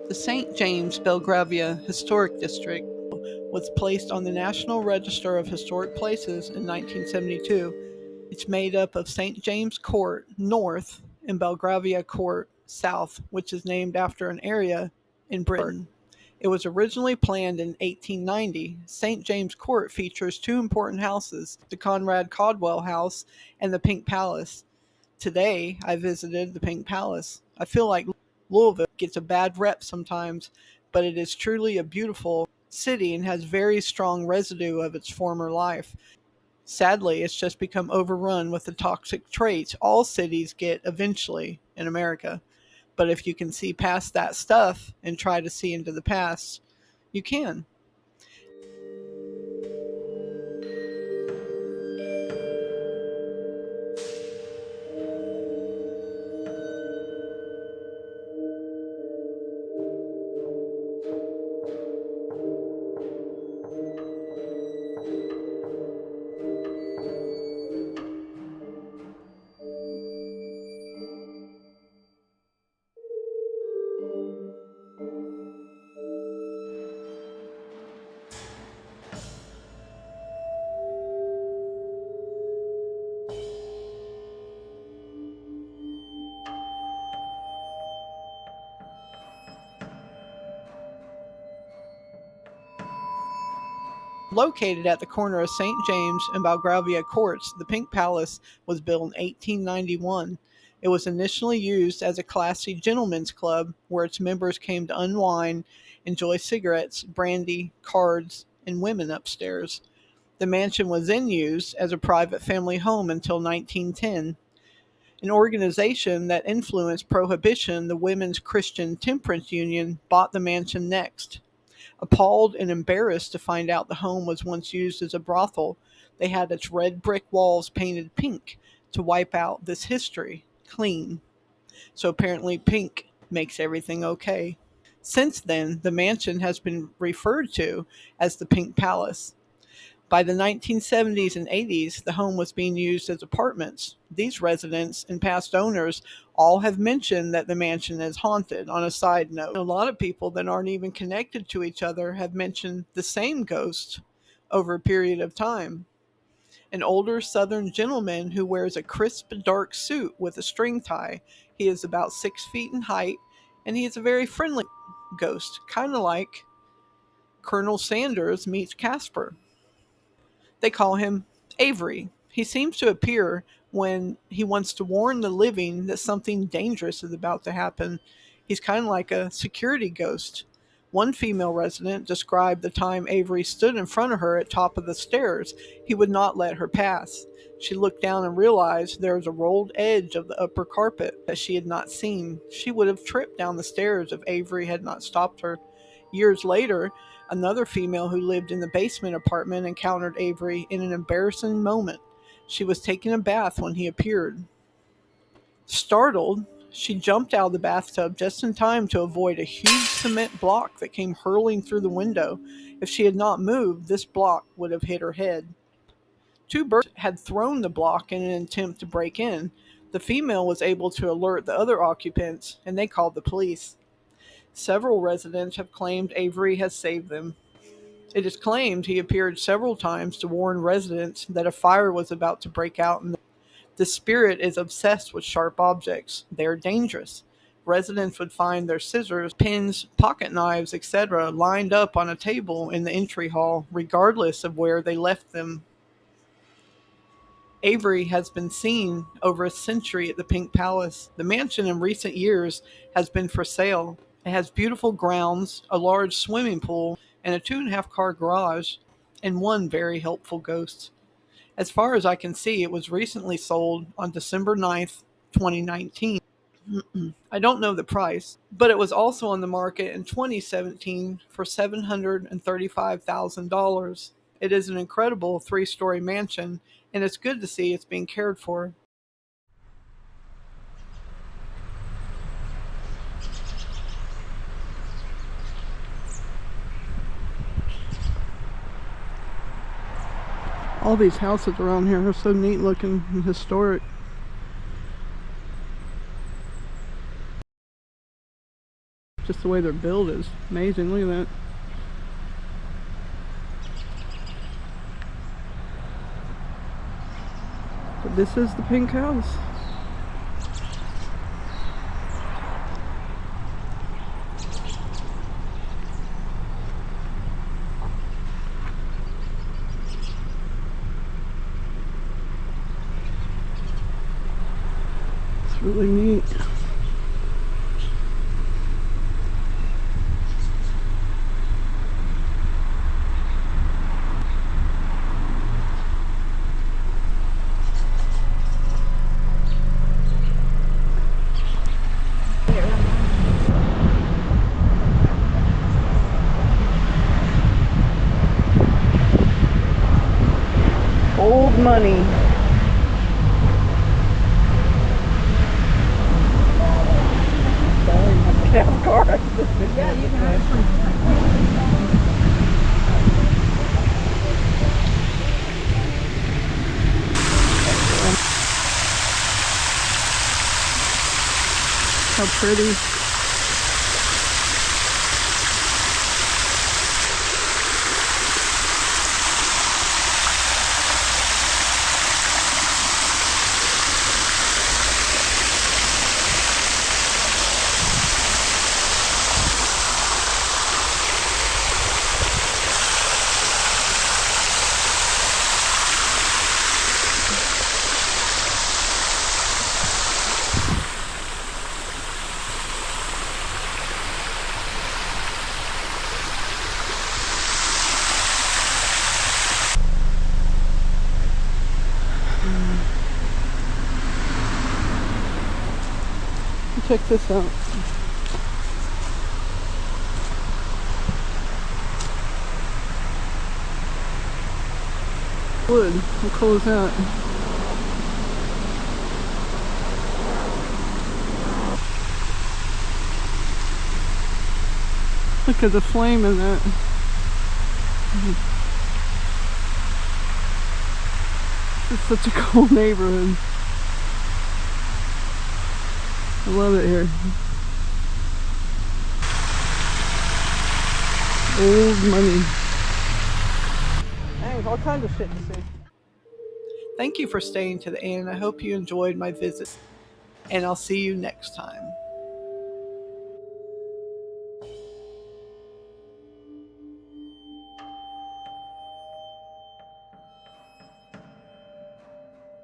The St. James Belgravia Historic District was placed on the National Register of Historic Places in 1972. It's made up of St. James Court North and Belgravia Court South, which is named after an area in Britain. It was originally planned in 1890. St. James Court features two important houses, the Conrad Caldwell House and the Pink Palace. Today, I visited the Pink Palace. I feel like Louisville gets a bad rep sometimes, but it is truly a beautiful city and has very strong residue of its former life. Sadly, it's just become overrun with the toxic traits all cities get eventually in America. But if you can see past that stuff and try to see into the past, you can. Located at the corner of St. James and Belgravia Courts, the Pink Palace was built in 1891. It was initially used as a classy gentlemen's club where its members came to unwind, enjoy cigarettes, brandy, cards, and women upstairs. The mansion was then used as a private family home until 1910. An organization that influenced Prohibition, the Women's Christian Temperance Union, bought the mansion next. Appalled and embarrassed to find out the home was once used as a brothel, they had its red brick walls painted pink to wipe out this history clean. So apparently pink makes everything okay. Since then, the mansion has been referred to as the Pink Palace. By the 1970s and 80s, the home was being used as apartments. These residents and past owners all have mentioned that the mansion is haunted. On a side note, a lot of people that aren't even connected to each other have mentioned the same ghost over a period of time. An older southern gentleman who wears a crisp dark suit with a string tie. He is about 6 feet in height, and he is a very friendly ghost, kind of like Colonel Sanders meets Casper. They call him Avery. He seems to appear when he wants to warn the living that something dangerous is about to happen. He's kind of like a security ghost. One female resident described the time Avery stood in front of her at top of the stairs. He would not let her pass. She looked down and realized there was a rolled edge of the upper carpet that she had not seen. She would have tripped down the stairs if Avery had not stopped her. Years later, another female who lived in the basement apartment encountered Avery in an embarrassing moment. She was taking a bath when he appeared. Startled, she jumped out of the bathtub just in time to avoid a huge cement block that came hurling through the window. If she had not moved, this block would have hit her head. Two birds had thrown the block in an attempt to break in. The female was able to alert the other occupants, and they called the police. Several residents have claimed Avery has saved them. It is claimed he appeared several times to warn residents that a fire was about to break out. And the spirit is obsessed with sharp objects. They are dangerous. Residents would find their scissors, pins, pocket knives, etc., lined up on a table in the entry hall, regardless of where they left them. Avery has been seen over a century at the Pink Palace. The mansion in recent years has been for sale. It has beautiful grounds, a large swimming pool, and a 2.5 car garage, and one very helpful ghost. As far as I can see, it was recently sold on December 9th, 2019. I don't know the price, but it was also on the market in 2017 for $735,000. It is an incredible 3-story mansion, and it's good to see it's being cared for. All these houses around here are so neat looking and historic. Just the way they're built is amazing. Look at that. But this is the pink house. It's really neat. Old money. Sorry, car. Yeah, you can actually. How pretty. Check this out. Wood. How cool is that? Look at the flame in that. This is such a cool neighborhood. I love it here. Old money. There's all kinds of shit to see. Thank you for staying to the end. I hope you enjoyed my visit, and I'll see you next time.